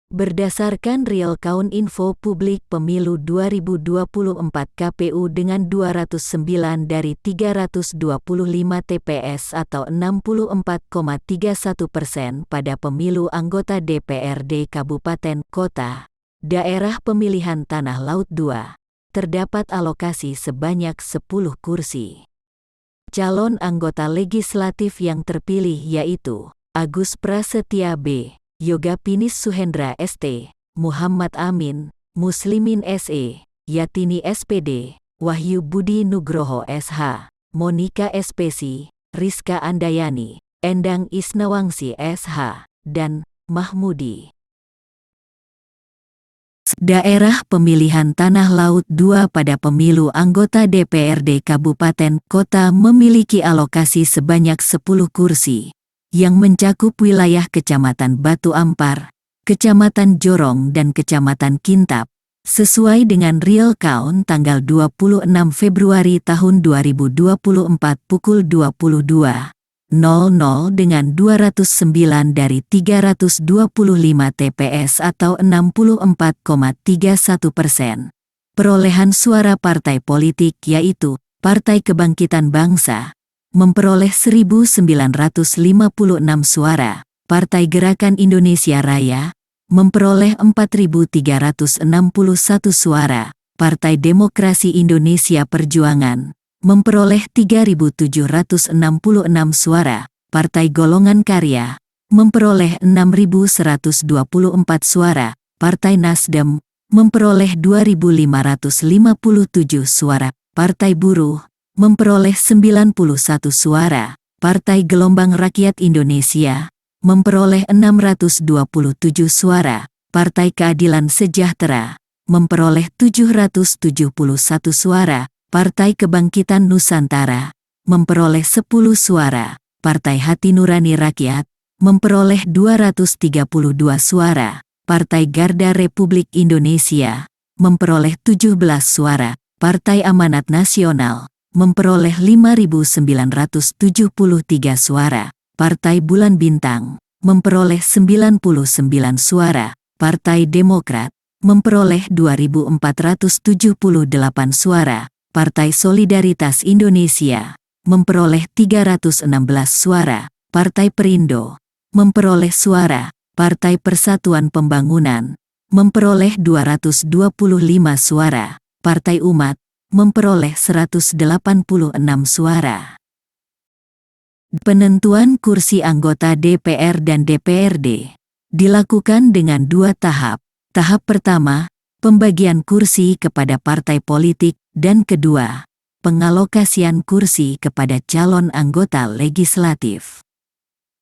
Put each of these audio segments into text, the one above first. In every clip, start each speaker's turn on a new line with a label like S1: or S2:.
S1: Berdasarkan Real Count Info Publik Pemilu 2024 KPU dengan 209 dari 325 TPS atau 64,31% pada pemilu anggota DPRD Kabupaten Kota, Daerah Pemilihan Tanah Laut 2, terdapat alokasi sebanyak 10 kursi. Calon anggota legislatif yang terpilih yaitu Agus Prasetya B, Yoga Pinis Suhendra ST, Muhammad Amin, Muslimin SE, Yatini SPD, Wahyu Budi Nugroho SH, Monika SPC, Rizka Andayani, Endang Isnawangsi SH, dan Mahmudi. Daerah Pemilihan Tanah Laut 2 pada pemilu anggota DPRD Kabupaten Kota memiliki alokasi sebanyak 10 kursi, yang mencakup wilayah Kecamatan Batu Ampar, Kecamatan Jorong dan Kecamatan Kintab, sesuai dengan Real Count tanggal 26 Februari tahun 2024 pukul 22.00 dengan 209 dari 325 TPS atau 64,31%. Perolehan suara partai politik yaitu Partai Kebangkitan Bangsa memperoleh 1.956 suara, Partai Gerakan Indonesia Raya memperoleh 4.361 suara, Partai Demokrasi Indonesia Perjuangan memperoleh 3.766 suara, Partai Golongan Karya memperoleh 6.124 suara, Partai Nasdem memperoleh 2.557 suara, Partai Buruh memperoleh 91 suara, Partai Gelombang Rakyat Indonesia memperoleh 627 suara, Partai Keadilan Sejahtera memperoleh 771 suara, Partai Kebangkitan Nusantara memperoleh 10 suara, Partai Hati Nurani Rakyat memperoleh 232 suara, Partai Garda Republik Indonesia memperoleh 17 suara, Partai Amanat Nasional memperoleh 5.973 suara, Partai Bulan Bintang memperoleh 99 suara, Partai Demokrat memperoleh 2.478 suara, Partai Solidaritas Indonesia memperoleh 316 suara, Partai Perindo memperoleh suara, Partai Persatuan Pembangunan memperoleh 225 suara, Partai Umat memperoleh 186 suara. Penentuan kursi anggota DPR dan DPRD dilakukan dengan 2 tahap. Tahap pertama, pembagian kursi kepada partai politik, dan kedua, pengalokasian kursi kepada calon anggota legislatif.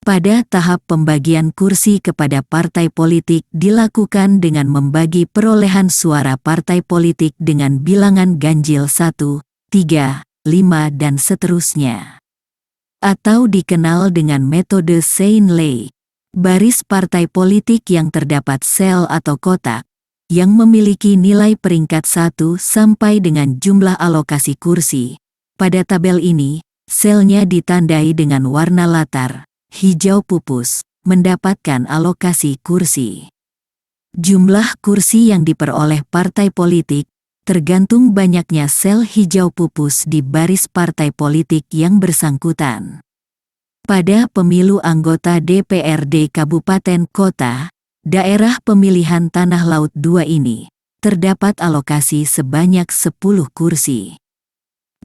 S1: Pada tahap pembagian kursi kepada partai politik dilakukan dengan membagi perolehan suara partai politik dengan bilangan ganjil 1, 3, 5 dan seterusnya. Atau dikenal dengan metode Sain-Ley. Baris partai politik yang terdapat sel atau kotak, yang memiliki nilai peringkat 1 sampai dengan jumlah alokasi kursi. Pada tabel ini, selnya ditandai dengan warna latar hijau pupus, mendapatkan alokasi kursi. Jumlah kursi yang diperoleh partai politik tergantung banyaknya sel hijau pupus di baris partai politik yang bersangkutan. Pada pemilu anggota DPRD Kabupaten Kota, Daerah Pemilihan Tanah Laut 2 ini, terdapat alokasi sebanyak 10 kursi.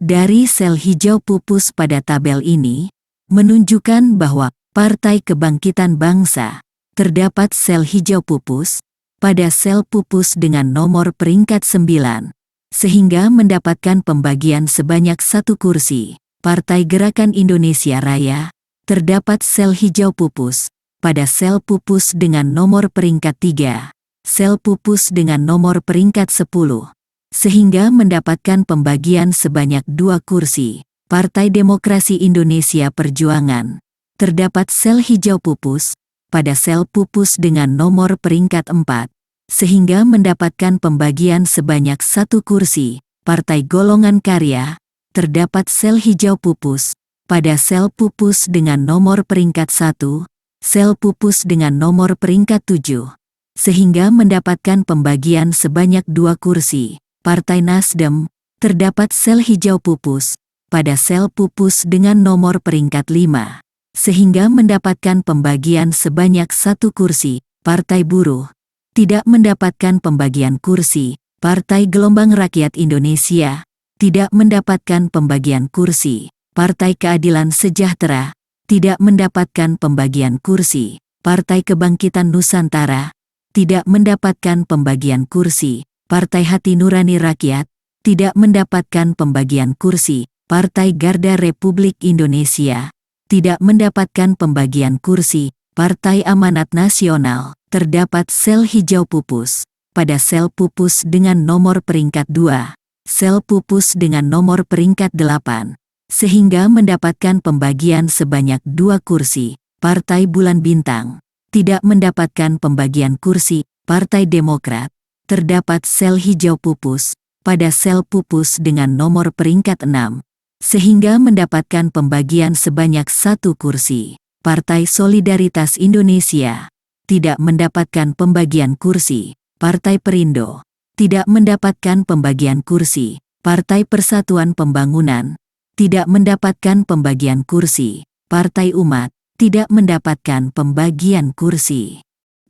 S1: Dari sel hijau pupus pada tabel ini, menunjukkan bahwa Partai Kebangkitan Bangsa terdapat sel hijau pupus pada sel pupus dengan nomor peringkat 9, sehingga mendapatkan pembagian sebanyak 1 kursi. Partai Gerakan Indonesia Raya terdapat sel hijau pupus pada sel pupus dengan nomor peringkat 3, sel pupus dengan nomor peringkat 10, sehingga mendapatkan pembagian sebanyak 2 kursi. Partai Demokrasi Indonesia Perjuangan terdapat sel hijau pupus pada sel pupus dengan nomor peringkat 4, sehingga mendapatkan pembagian sebanyak 1 kursi. Partai Golongan Karya terdapat sel hijau pupus pada sel pupus dengan nomor peringkat 1, sel pupus dengan nomor peringkat 7, sehingga mendapatkan pembagian sebanyak 2 kursi. Partai Nasdem, terdapat sel hijau pupus pada sel pupus dengan nomor peringkat 5, sehingga mendapatkan pembagian sebanyak 1 kursi. Partai Buruh, tidak mendapatkan pembagian kursi. Partai Gelombang Rakyat Indonesia, tidak mendapatkan pembagian kursi. Partai Keadilan Sejahtera, tidak mendapatkan pembagian kursi. Partai Kebangkitan Nusantara, tidak mendapatkan pembagian kursi. Partai Hati Nurani Rakyat, tidak mendapatkan pembagian kursi. Partai Garda Republik Indonesia, tidak mendapatkan pembagian kursi. Partai Amanat Nasional, terdapat sel hijau pupus pada sel pupus dengan nomor peringkat 2, sel pupus dengan nomor peringkat 8, sehingga mendapatkan pembagian sebanyak 2 kursi. Partai Bulan Bintang, tidak mendapatkan pembagian kursi. Partai Demokrat, terdapat sel hijau pupus pada sel pupus dengan nomor peringkat 6, sehingga mendapatkan pembagian sebanyak 1 kursi. Partai Solidaritas Indonesia, tidak mendapatkan pembagian kursi. Partai Perindo, tidak mendapatkan pembagian kursi. Partai Persatuan Pembangunan, tidak mendapatkan pembagian kursi. Partai Umat, tidak mendapatkan pembagian kursi.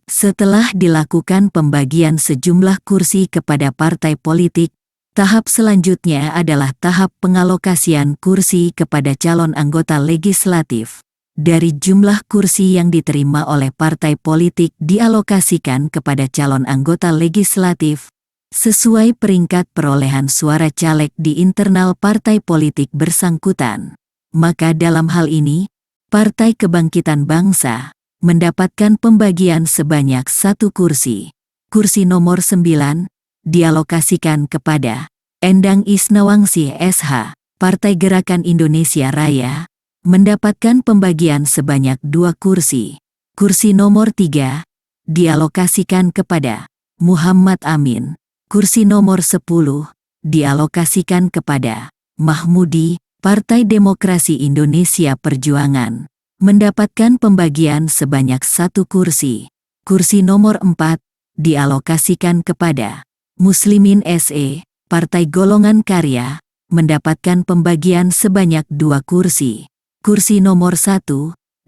S1: Setelah dilakukan pembagian sejumlah kursi kepada partai politik, tahap selanjutnya adalah tahap pengalokasian kursi kepada calon anggota legislatif. Dari jumlah kursi yang diterima oleh partai politik dialokasikan kepada calon anggota legislatif, sesuai peringkat perolehan suara caleg di internal partai politik bersangkutan. Maka dalam hal ini, Partai Kebangkitan Bangsa mendapatkan pembagian sebanyak 1 kursi. Kursi nomor 9 dialokasikan kepada Endang Isnawangsi SH. Partai Gerakan Indonesia Raya mendapatkan pembagian sebanyak 2 kursi. Kursi nomor 3 dialokasikan kepada Muhammad Amin. Kursi nomor 10 dialokasikan kepada Mahmudi. Partai Demokrasi Indonesia Perjuangan mendapatkan pembagian sebanyak 1 kursi. Kursi nomor 4 dialokasikan kepada Muslimin SE. Partai Golongan Karya mendapatkan pembagian sebanyak 2 kursi. Kursi nomor 1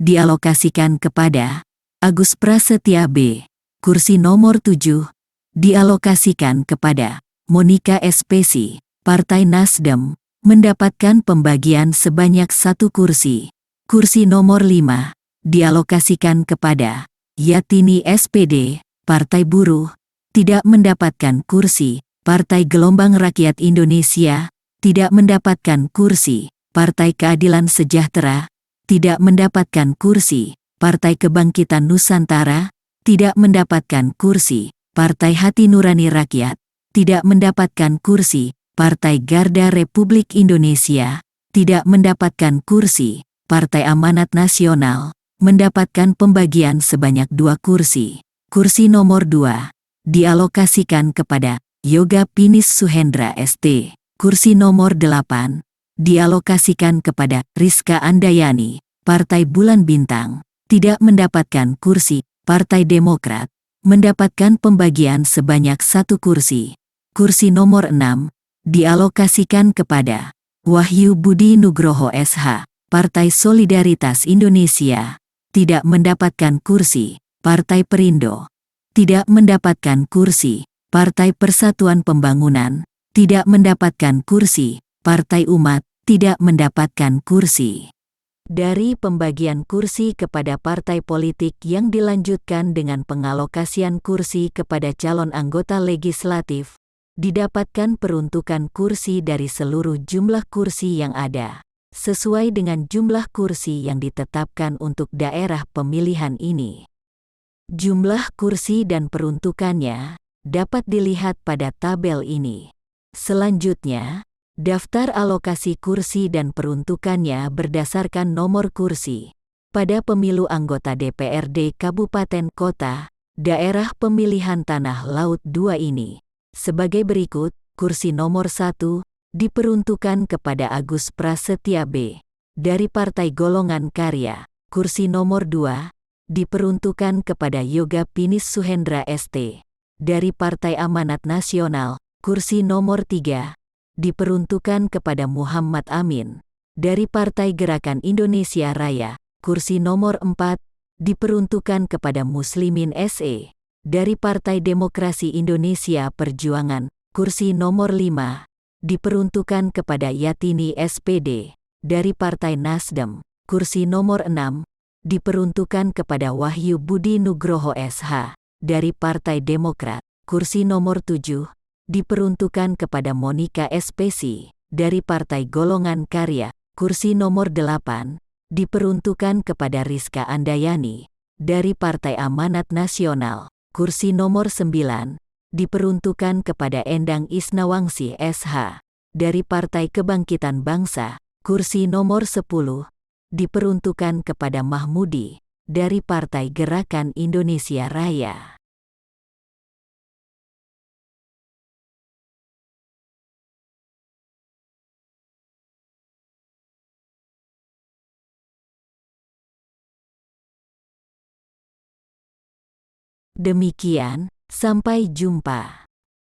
S1: dialokasikan kepada Agus Prasetya B. Kursi nomor 7 dialokasikan kepada Monika Espesi. Partai Nasdem mendapatkan pembagian sebanyak 1 kursi. Kursi nomor 5 dialokasikan kepada Yatini SPD. Partai Buruh tidak mendapatkan kursi. Partai Gelombang Rakyat Indonesia tidak mendapatkan kursi. Partai Keadilan Sejahtera tidak mendapatkan kursi. Partai Kebangkitan Nusantara tidak mendapatkan kursi. Partai Hati Nurani Rakyat tidak mendapatkan kursi. Partai Garda Republik Indonesia tidak mendapatkan kursi. Partai Amanat Nasional mendapatkan pembagian sebanyak 2 kursi. Kursi nomor 2 dialokasikan kepada Yoga Pinis Suhendra ST. Kursi nomor 8 dialokasikan kepada Rizka Andayani. Partai Bulan Bintang tidak mendapatkan kursi. Partai Demokrat mendapatkan pembagian sebanyak 1 kursi. Kursi nomor 6 dialokasikan kepada Wahyu Budi Nugroho SH. Partai Solidaritas Indonesia tidak mendapatkan kursi. Partai Perindo tidak mendapatkan kursi. Partai Persatuan Pembangunan tidak mendapatkan kursi. Partai Umat tidak mendapatkan kursi. Dari pembagian kursi kepada partai politik yang dilanjutkan dengan pengalokasian kursi kepada calon anggota legislatif, didapatkan peruntukan kursi dari seluruh jumlah kursi yang ada, sesuai dengan jumlah kursi yang ditetapkan untuk daerah pemilihan ini. Jumlah kursi dan peruntukannya dapat dilihat pada tabel ini. Selanjutnya, daftar alokasi kursi dan peruntukannya berdasarkan nomor kursi pada pemilu anggota DPRD Kabupaten Kota, daerah pemilihan Tanah Laut 2 ini. Sebagai berikut, kursi nomor 1 diperuntukkan kepada Agus Prasetya B. dari Partai Golongan Karya. Kursi nomor 2 diperuntukkan kepada Yoga Pinis Suhendra ST. Dari Partai Amanat Nasional, kursi nomor 3, diperuntukkan kepada Muhammad Amin. Dari Partai Gerakan Indonesia Raya, kursi nomor 4, diperuntukkan kepada Muslimin SE. Dari Partai Demokrasi Indonesia Perjuangan, kursi nomor 5, diperuntukkan kepada Yatini SPD. Dari Partai Nasdem, kursi nomor 6, diperuntukkan kepada Wahyu Budi Nugroho SH. Dari Partai Demokrat, kursi nomor 7, diperuntukkan kepada Monika Espesi. Dari Partai Golongan Karya, kursi nomor 8, diperuntukkan kepada Rizka Andayani. Dari Partai Amanat Nasional, kursi nomor 9, diperuntukkan kepada Endang Isnawangsi SH. Dari Partai Kebangkitan Bangsa, kursi nomor 10, diperuntukkan kepada Mahmudi. Dari Partai Gerakan Indonesia Raya. Demikian, sampai jumpa.